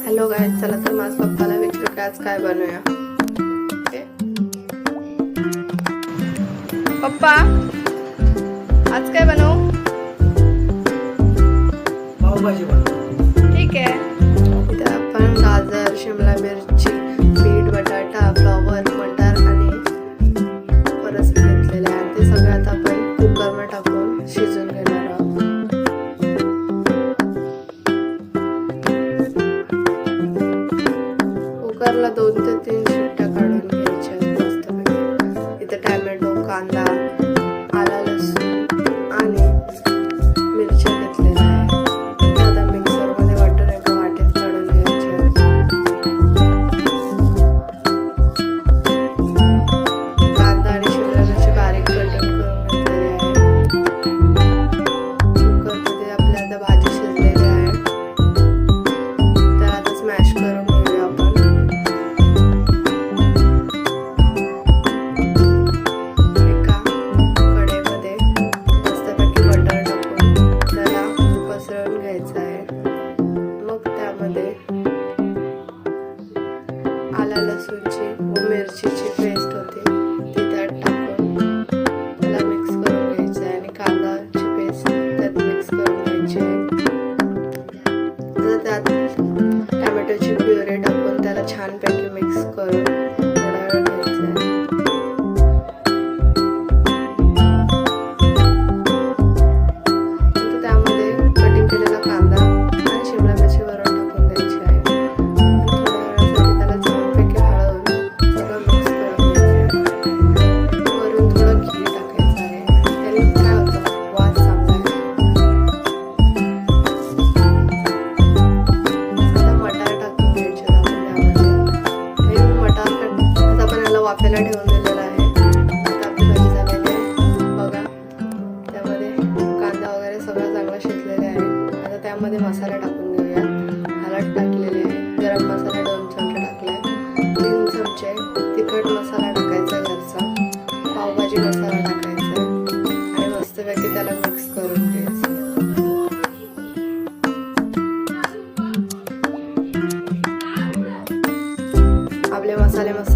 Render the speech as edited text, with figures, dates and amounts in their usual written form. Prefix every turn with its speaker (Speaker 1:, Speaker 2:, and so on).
Speaker 1: Hello guys, चला तर माझ पप्पाला विचारू की आज काय बनवूया. पप्पा, आज काय बनवू?
Speaker 2: पावभाजी बनवू.
Speaker 1: ठीक आहे. इथे आपण गाजर, शिमला मिरची, बीट, बटाटा, फ्लॉवर, मटार आणि परस घेतलेले आहे. ते सगळं आता आपण कुकरमध्ये टाकून शिजून घेणार आहोत. कुकरला 2 ते 3 शिट्ट्या काढून घ्यायच्या मस्तपैकी. इथे टॅमॅटो, कांदा, आला, लसूण आणि मिरच्या घेतलेल्या आहे. आता मिक्सरमध्ये वाटून एका वाटीत काढून घ्यायचे. कांदा आणि शिमला मिरची बारीक कटिंग करून घेतलेली आहे. कुकरमध्ये आपल्या आता भाजी शिजलेली आहे. तर आता स्मॅश करून घेऊया आपण. एका कढईमध्ये मस्तपैकी बटर टाकून त्याला पसरवून घ्यायचं आहे. मग त्यामध्ये आला लसूणची व मिरचीची पेस्ट होती ती त्यात टाकून त्याला मिक्स करून घ्यायचं आहे आणि कांदाची पेस्ट त्यात मिक्स करून घ्यायची आहे. तर त्यात टॅमॅटोची प्युरे टाकून त्याला छानपैकी मिक्स करून थोडा वेळ घ्यायचा आहे. नंतर त्यामध्ये कटिंग केलेला कांदा आणि शिमला मिरची वरून टाकून द्यायची आहे. थोड्या वेळासाठी त्याला छानपैकी हळद सगळं मिक्स करून घ्यायचं आहे. वरून थोडं घी टाकायचं आहे. त्याने काय होतं, वास चांगला येतो. आता मटार टाकून घ्यायचे आपण त्यामध्ये. हे मटार आता आपण याला वाफेला ठेवून दिलेलं आहे. आता आपली भाजी झालेली आहे बघा. त्यामध्ये कांदा वगैरे सगळं चांगलं शिजलेलं आहे. आता त्यामध्ये मसाला टाकून घेऊया. हळद टाकलेली आहे, गरम मसाला 2 चमचे टाकलाय, 3 चमचे तिखट मसाला टाकायचा घरचा, पावभाजी मसाला टाकायचा आणि मस्तपैकी त्याला मिक्स करून घ्यायचं. आपले मसाले मस्त